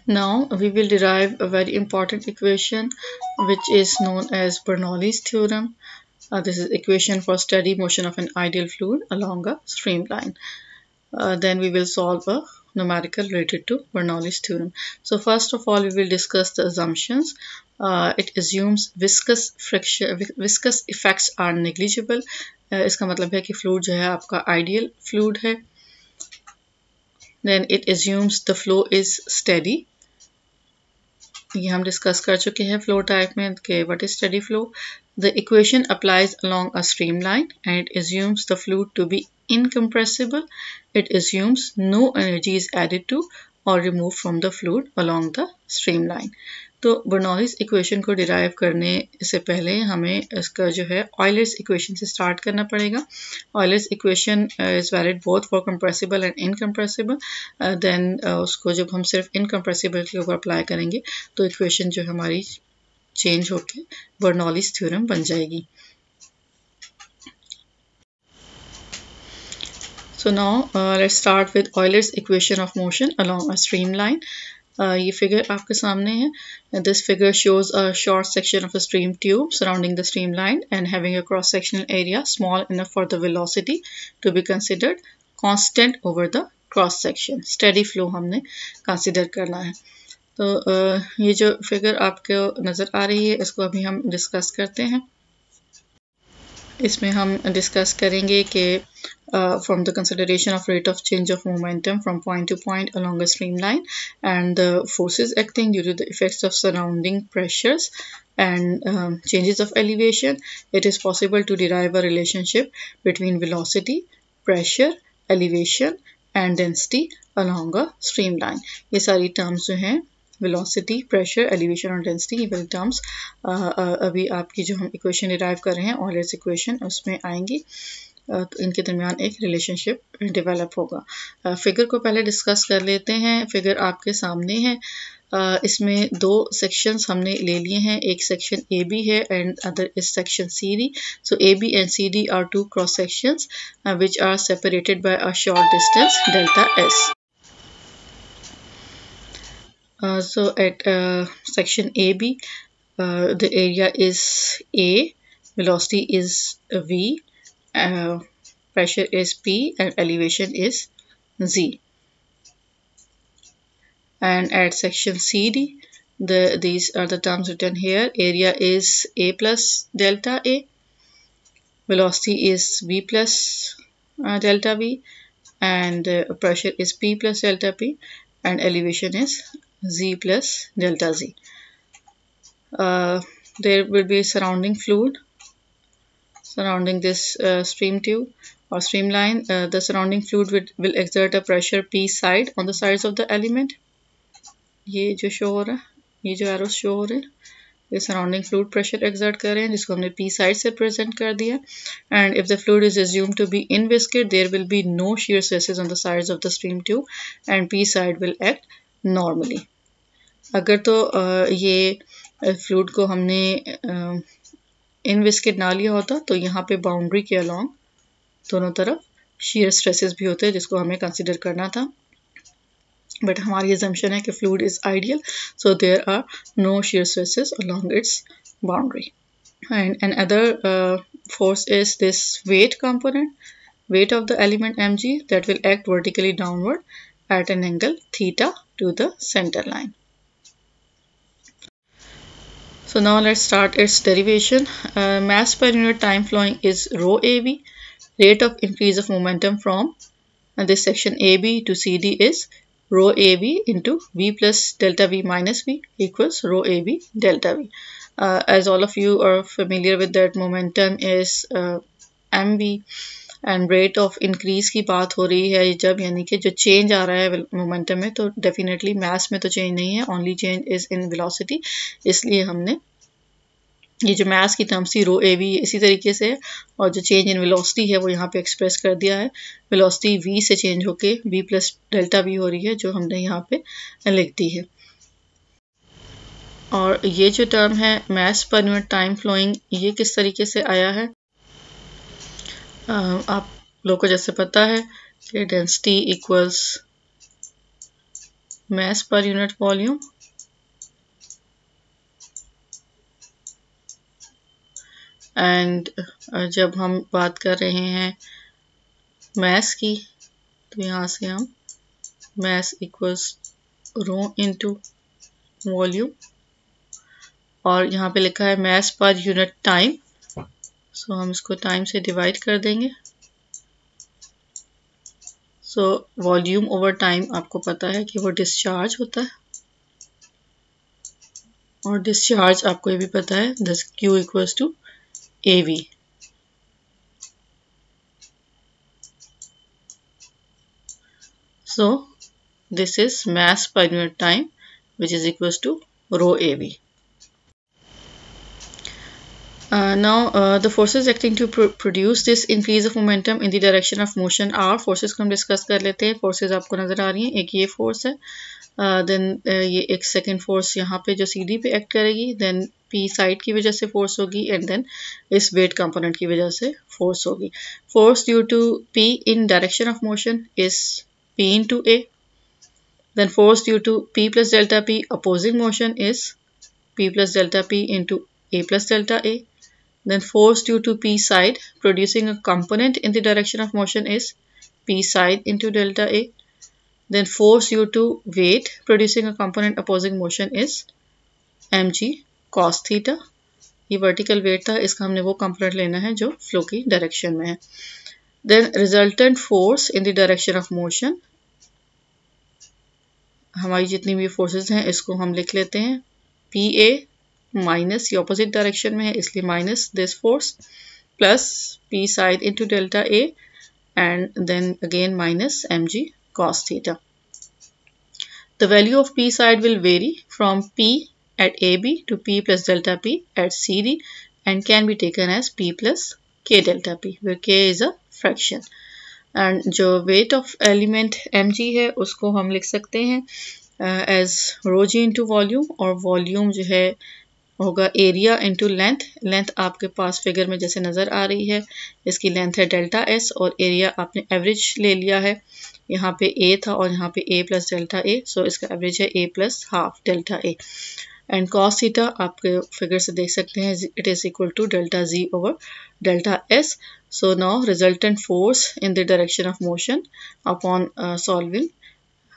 Now we will derive a very important equation which is known as Bernoulli's theorem. This is equation for steady motion of an ideal fluid along a streamline. Then we will solve a numerical related to Bernoulli's theorem. So first of all we will discuss the assumptions. It assumes viscous effects are negligible. इसका मतलब है कि fluid जो है आपका ideal fluid है. Then it assumes the flow is steady. ये हम डिस्कस कर चुके हैं फ्लो टाइप में कि what is steady flow. The equation applies along a streamline and it assumes the fluid to be incompressible. It assumes no energy is added to or removed from the fluid along the streamline. तो Bernoulli's equation को derive करने से पहले हमें इसका जो है Euler's equation से स्टार्ट करना पड़ेगा. Euler's equation is valid both for compressible and incompressible. Then उसको जब हम सिर्फ इनकम्प्रेसिबल के ऊपर अप्लाई करेंगे तो इक्वेशन जो हमारी चेंज होकर बर्नौलीज थ्योरम बन जाएगी. So now let's start with Euler's equation of motion along a streamline. ये फिगर आपके सामने है. This figure shows a short section of a stream tube surrounding the streamline and having a cross-sectional area small enough for the velocity to be considered constant over the cross-section. Steady flow हमने consider करना है. तो ये जो figure आपको नज़र आ रही है इसको अभी हम डिस्कस करते हैं. इसमें हम डिस्कस करेंगे कि from the consideration of rate of change of momentum from point to point along a streamline and the forces acting due to the effects of surrounding pressures and changes of elevation, it is possible to derive a relationship between velocity, pressure, elevation and density along a streamline. ये सारी terms जो हैं velocity, pressure, elevation और density, ये वाली terms अभी आपकी जो हम equation derive कर रहे हैं Euler's equation उसमें आएंगी. तो इनके दरमियान एक रिलेशनशिप डेवलप होगा. फिगर को पहले डिस्कस कर लेते हैं. फिगर आपके सामने है. इसमें दो सेक्शंस हमने ले लिए हैं. एक सेक्शन ए बी है and other is section C D. So A B and C D are two cross sections which are separated by a short distance delta S. So at section AB, the area is A, velocity is V, pressure is P and elevation is Z. And at section CD, these are the terms written here. Area is A plus delta A, velocity is V plus delta V, and pressure is P plus delta P, and elevation is Z plus delta Z. There will be surrounding fluid surrounding this stream tube or streamline. The surrounding fluid will exert a pressure P side on the sides of the element. ये जो show हो रहा है, ये जो arrows show हो रहे हैं, ये सराउंडिंग फ्लूइड प्रेशर एक्सर्ट कर रहे हैं जिसको हमने P साइड से प्रेजेंट कर दिया. And if the fluid is assumed to be inviscid, there will be no shear stresses on the sides of the stream tube and P side will act normally. अगर तो ये fluid को हमने इनविस्किड ना लिया होता तो यहाँ पे बाउंड्री के अलॉन्ग दोनों तरफ शीयर स्ट्रेसेस भी होते हैं जिसको हमें कंसिडर करना था. बट हमारी assumption है कि fluid is ideal, so there are no shear stresses along its boundary. And another force is this weight component, weight of the element mg that will act vertically downward at an angle theta to the center line. So now let's start its derivation. Mass per unit time flowing is rho AB. Rate of increase of momentum from this section AB to CD is rho AB into V plus delta V minus V equals rho AB delta V. As all of you are familiar with that, momentum is mv and rate of increase की बात हो रही है जब, यानी कि जो change आ रहा है momentum में, तो definitely mass में तो change नहीं है, only change is in velocity. इसलिए हमने ये जो mass की terms थी rho AB इसी तरीके से है और जो change in velocity है वो यहाँ पे express कर दिया है. velocity V से change होके V plus delta V हो रही है जो हमने यहाँ पे लिख दी है. और ये जो टर्म है mass per unit time flowing, ये किस तरीके से आया है? आप लोगों को जैसे पता है कि density equals mass per unit volume and जब हम बात कर रहे हैं mass की तो यहाँ से हम mass equals rho into volume और यहाँ पे लिखा है mass per unit time, सो हम इसको टाइम से डिवाइड कर देंगे। सो वॉल्यूम ओवर टाइम आपको पता है कि वो डिस्चार्ज होता है और डिस्चार्ज आपको ये भी पता है दस Q equals to AV। So this is mass per unit time which is equals to rho AV. Now the forces acting to produce this increase of momentum in the direction of motion are forces को हम discuss कर लेते हैं। forces आपको नज़र आ रही हैं, एक ये force है, then ये एक second force यहाँ पे जो CD पे act करेगी, then P side की वजह से force होगी and then इस weight component की वजह से force होगी। force due to P in direction of motion is P into A, then force due to P plus delta P opposing motion is P plus delta P into A plus delta A. Then force due to P side producing a component in the direction of motion is P side into delta A. Then force due to weight producing a component opposing motion is mg cos theta. ये vertical weight था, इसका हमने वो component लेना है जो flow की direction में है। Then resultant force in the direction of motion, हमारी जितनी भी forces हैं इसको हम लिख लेते हैं PA माइनस ये ऑपोजिट डायरेक्शन में है इसलिए minus this force plus P side into delta A and then again minus mg cos theta. The value of P side will vary from P at AB to P plus delta P at CD and can be taken as P plus K delta P where K is a fraction. And जो weight of element mg है उसको हम लिख सकते हैं as rho g into volume, और volume जो है होगा एरिया इंटू लेंथ। लेंथ आपके पास फिगर में जैसे नज़र आ रही है, इसकी लेंथ है डेल्टा एस और एरिया आपने एवरेज ले लिया है, यहाँ पे ए था और यहाँ पे ए प्लस डेल्टा ए, सो इसका एवरेज है A plus half delta A. And cos theta आपके फिगर से देख सकते हैं it is equal to delta G over delta S. So now resultant force in the direction of motion upon solving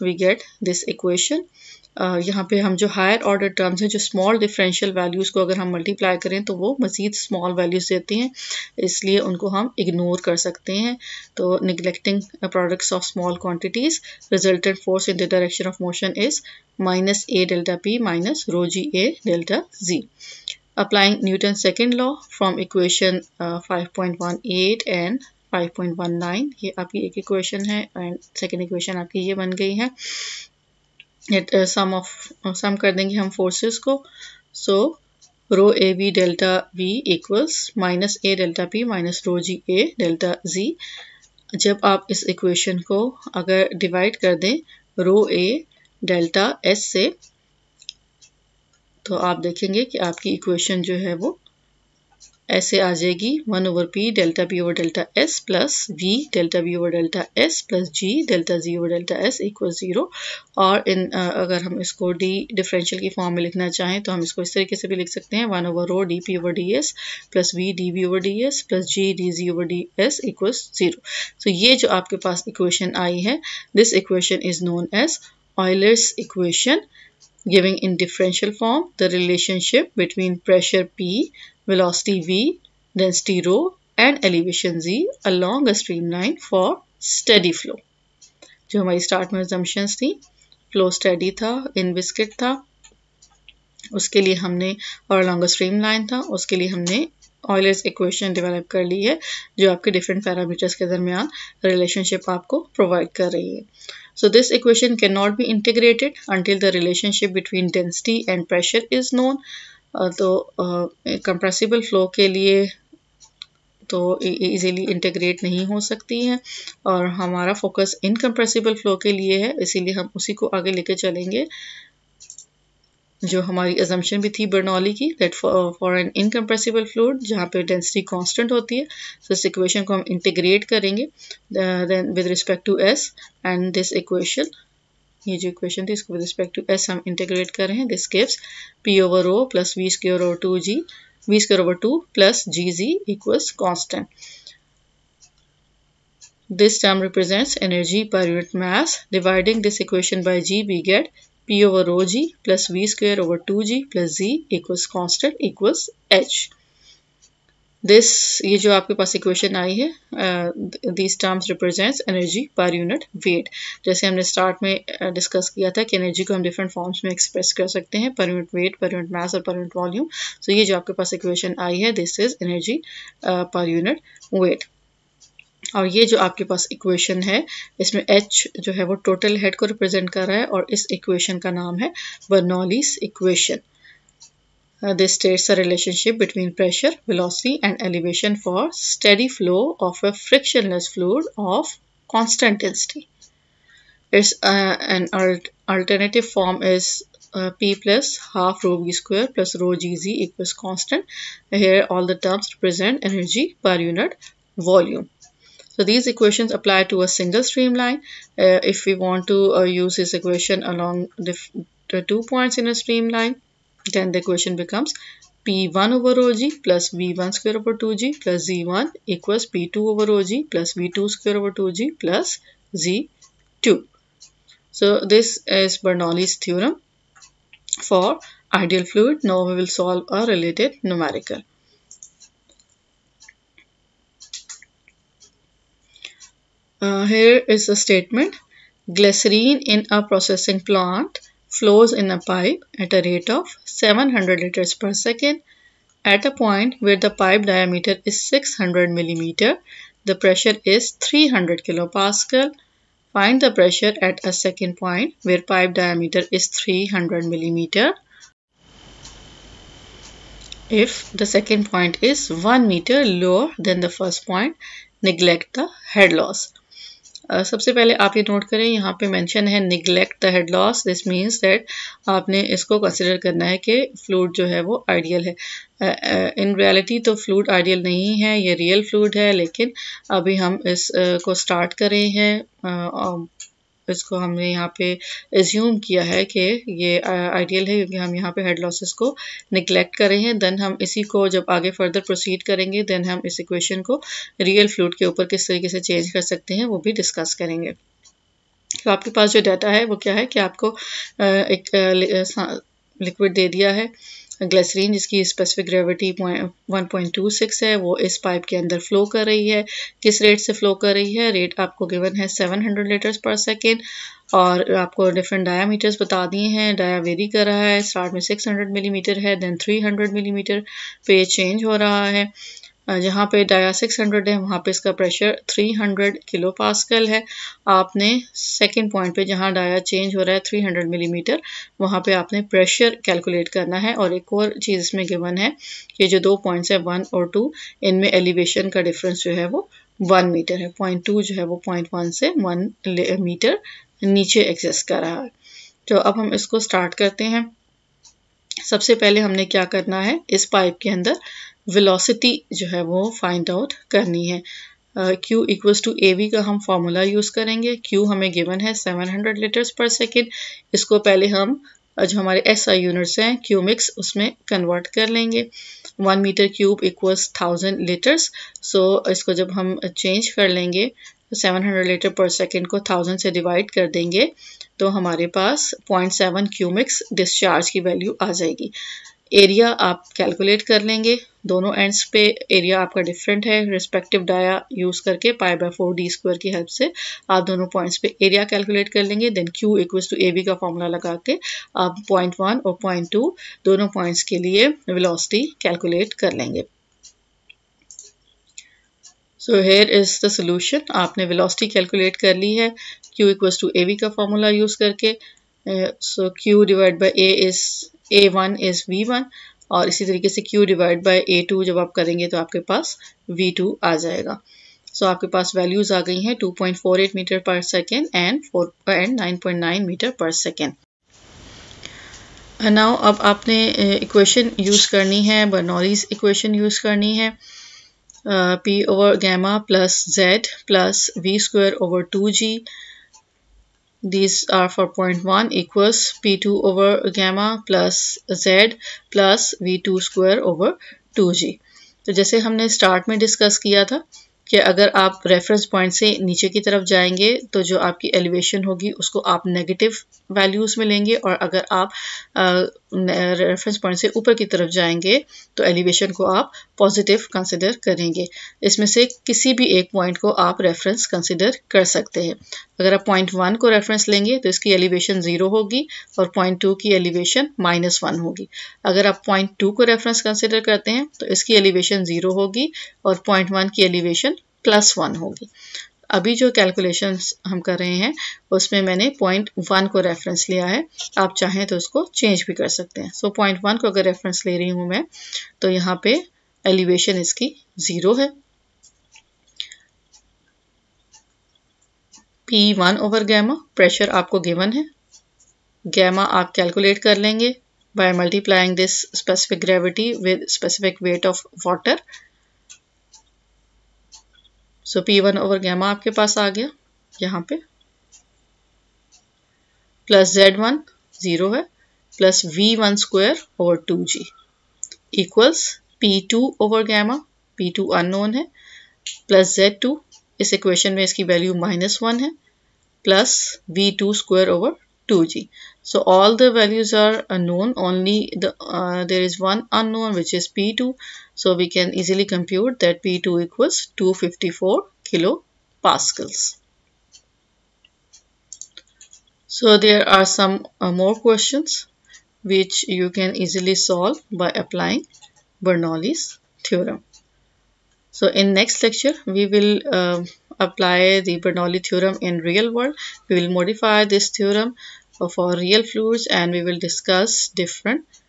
we get this equation. यहाँ पे हम जो higher order terms हैं, जो स्मॉल डिफरेंशियल वैल्यूज़ को अगर हम मल्टीप्लाई करें तो वो मज़ीद स्मॉल वैल्यूज़ देती हैं, इसलिए उनको हम इग्नोर कर सकते हैं। तो neglecting products of small quantities, resultant force in the direction of motion is minus A delta P minus rho ji A delta G. Applying Newton second law from equation 5.18 and 5.19, ये आपकी एक equation है and second equation आपकी ये बन गई है। सम कर देंगे हम फोर्सेस को, so rho A B delta V equals minus A delta P minus rho ji A delta G. जब आप इस इक्वेशन को अगर डिवाइड कर दें रो ए डेल्टा एस से तो आप देखेंगे कि आपकी इक्वेशन जो है वो ऐसे आ जाएगी 1 over P delta P over delta S plus V delta V over delta S plus G delta G over delta S equal 0। और अगर हम इसको डी डिफरेंशियल की फॉर्म में लिखना चाहें तो हम इसको इस तरीके से भी लिख सकते हैं 1 over rho D P over D S plus V D V over D S plus G D G over D S equals 0। So ये जो आपके पास इक्वेशन आई है, this equation is known as Euler's equation, giving in differential form the relationship between pressure P, velocity V, density rho and elevation Z along a streamline for steady flow। जो हमारी start में assumptions थी, flow steady था, in viscid था, उसके लिए हमने और along a streamline था, उसके लिए हमने ऑयलर्स इक्वेशन डेवलप कर ली है जो आपके डिफरेंट पैरामीटर्स के दरमियान रिलेशनशिप आपको प्रोवाइड कर रही है। So this equation cannot be integrated until the relationship between density and pressure is known। तो compressible flow के लिए तो इजीली इंटीग्रेट नहीं हो सकती हैं और हमारा फोकस इनकम्प्रेसिबल फ्लो के लिए है, इसीलिए हम उसी को आगे लेके चलेंगे जो हमारी assumption भी थी बर्नौली की, that for an incompressible fluid जहाँ पे density constant होती है, so इस equation को हम integrate करेंगे then with respect to S and this equation ये जो इक्वेशन थी इसको विद रिस्पेक्ट टू एस हम इंटीग्रेट कर रहे हैं. This gives P over rho plus V square over 2g, v square over 2 plus gz equals constant. This term represents energy per unit mass. Dividing this equation by g, we get p over rho g plus v square over 2g plus z equals constant equals h. This ये जो आपके पास equation आई है, these terms represents energy per unit weight. जैसे हमने start में discuss किया था कि एनर्जी को हम डिफरेंट फॉर्म्स में एक्सप्रेस कर सकते हैं, per unit weight, per unit mass और पर यूनिट वॉल्यूम. सो ये जो आपके पास इक्वेशन आई है, this is energy per unit weight. और ये जो आपके पास इक्वेशन है, इसमें h जो है वो टोटल हेड को रिप्रेजेंट कर रहा है और इस इक्वेशन का नाम है Bernoulli's equation. This states a relationship between pressure, velocity and elevation for steady flow of a frictionless fluid of constant density. Its an alternative form is P plus half rho v square plus rho gz equals constant. Here all the terms represent energy per unit volume. So these equations apply to a single streamline. If we want to use this equation along the 2 points in a streamline, then the equation becomes P1 over rho g plus V1 square over 2g plus Z1 equals P2 over rho g plus V2 square over 2g plus Z2. So this is Bernoulli's theorem for ideal fluid. Now we will solve a related numerical. Here is a statement. Glycerine in a processing plant flows in a pipe at a rate of 700 liters per second. At a point where the pipe diameter is 600 millimeter, the pressure is 300 kilopascal. Find the pressure at a second point where pipe diameter is 300 millimeter. If the second point is 1 meter lower than the first point, neglect the head loss. सबसे पहले आप ये note करें, यहाँ पे mention है neglect the head loss. This means that आपने इसको कंसिडर करना है कि फ्लूइड जो है वो आइडियल है. इन रियलिटी तो फ्लूइड आइडियल नहीं है, ये रियल फ्लूइड है, लेकिन अभी हम इसको स्टार्ट कर रहे हैं. इसको हमने यहाँ पे एज्यूम किया है कि ये आइडियल है क्योंकि हम यहाँ पे हेड लॉसेस को निगलेक्ट कर रहे हैं. देन हम इसी को जब आगे फर्दर प्रोसीड करेंगे, देन हम इस इक्वेशन को रियल फ्लूइड के ऊपर किस तरीके से चेंज कर सकते हैं वो भी डिस्कस करेंगे. तो आपके पास जो डाटा है वो क्या है कि आपको एक लिक्विड दे दिया है ग्लिसरीन, जिसकी स्पेसिफिक ग्रेविटी 1.26 है. वो इस पाइप के अंदर फ्लो कर रही है. किस रेट से फ्लो कर रही है? रेट आपको गिवन है 700 लीटर्स पर सेकेंड और आपको डिफरेंट डायामीटर्स बता दिए हैं. डाया वेरी कर रहा है, स्टार्ट में 600 मिलीमीटर है, देन 300 मिलीमीटर पे चेंज हो रहा है. जहाँ पे डाया 600 है वहाँ पे इसका प्रेशर 300 किलो पास्कल है. आपने सेकंड पॉइंट पे जहाँ डाया चेंज हो रहा है 300 मिलीमीटर, वहाँ पे आपने प्रेशर कैलकुलेट करना है. और एक और चीज़ इसमें गिवन है कि जो 2 पॉइंट्स है 1 और 2, इनमें एलिवेशन का डिफरेंस जो है वो 1 मीटर है. 0.2 जो है वो 0.1 से 1 मीटर नीचे एग्जिस्ट कर रहा है. तो अब हम इसको स्टार्ट करते हैं. सबसे पहले हमने क्या करना है, इस पाइप के अंदर वेलोसिटी जो है वो फाइंड आउट करनी है. Q इक्वल्स टू AV का हम फार्मूला यूज़ करेंगे. Q हमें गिवन है 700 लीटर्स पर सेकेंड. इसको पहले हम जो हमारे SI यूनिट्स हैं क्यूमिक्स उसमें कन्वर्ट कर लेंगे. 1 मीटर क्यूब इक्वल्स 1000 लीटर्स. सो इसको जब हम चेंज कर लेंगे 700 लीटर पर सेकेंड को 1000 से डिवाइड कर देंगे तो हमारे पास 0.7 क्यूमिक्स डिस्चार्ज की वैल्यू आ जाएगी. एरिया आप कैलकुलेट कर लेंगे. दोनों एंड्स पे एरिया आपका डिफरेंट है. रिस्पेक्टिव डाया यूज़ करके π/4d² की हेल्प से आप दोनों पॉइंट्स पे एरिया कैलकुलेट कर लेंगे. Then Q equals to AV का फॉर्मूला लगा के आप 0.1 और 0.2 दोनों पॉइंट्स के लिए वेलोसिटी कैलकुलेट कर लेंगे. So here is the solution. आपने वेलोसिटी कैलकुलेट कर ली है Q इक्वल्स टू AV का फॉर्मूला यूज़ करके. सो Q divide by A1 is V1 और इसी तरीके से Q डिवाइड बाई A2 जब आप करेंगे तो आपके पास V2 आ जाएगा. सो आपके पास वैल्यूज आ गई हैं 2.48 मीटर पर सेकेंड एंड 9.9 मीटर पर सेकेंड. नाउ अब आपने इक्वेशन यूज़ करनी है, बर्नौलीज इक्वेशन यूज़ करनी है. P over gamma plus Z plus V square over 2G These are for point 1 equals P2 over gamma plus Z plus V2 square over 2G. तो जैसे हमने start में discuss किया था कि अगर आप रेफरेंस पॉइंट से नीचे की तरफ जाएंगे तो जो आपकी एलिवेशन होगी उसको आप नेगेटिव वैल्यूज़ में लेंगे, और अगर आप रेफरेंस पॉइंट से ऊपर की तरफ जाएंगे तो एलिवेशन को आप पॉजिटिव कंसिडर करेंगे। इसमें से किसी भी एक पॉइंट को आप रेफरेंस कंसिडर कर सकते हैं। अगर आप पॉइंट 1 को रेफरेंस लेंगे तो इसकी एलिवेशन 0 होगी और पॉइंट 2 की एलिवेशन -1 होगी। अगर आप पॉइंट 2 को रेफरेंस कंसिडर करते हैं तो इसकी एलिवेशन 0 होगी और पॉइंट 1 की एलिवेशन +1 होगी। अभी जो कैलकुलेशंस हम कर रहे हैं उसमें मैंने पॉइंट 1 को रेफरेंस लिया है, आप चाहें तो उसको चेंज भी कर सकते हैं। सो पॉइंट 1 को अगर रेफरेंस ले रही हूँ मैं तो यहाँ पे एलिवेशन इसकी 0 है। P1 ओवर गैमा, प्रेशर आपको गिवन है, गैमा आप कैलकुलेट कर लेंगे by multiplying this specific gravity with specific weight of water. So P1 over gamma आपके पास आ गया यहाँ पे, प्लस Z1 0 है, plus V1 square over 2G equals P2 over gamma, P2 unknown है, प्लस Z2, इस इक्वेशन में इसकी वैल्यू -1 है, plus V2 square over 2G. So all the values are unknown, only there is one unknown which is P2. So we can easily compute that P2 equals 254 kilopascals. So there are some more questions which you can easily solve by applying Bernoulli's theorem. So in next lecture we will apply the Bernoulli theorem in real world. We will modify this theorem for real fluids and we will discuss different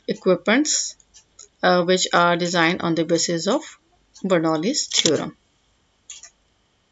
equipments which are designed on the basis of Bernoulli's theorem.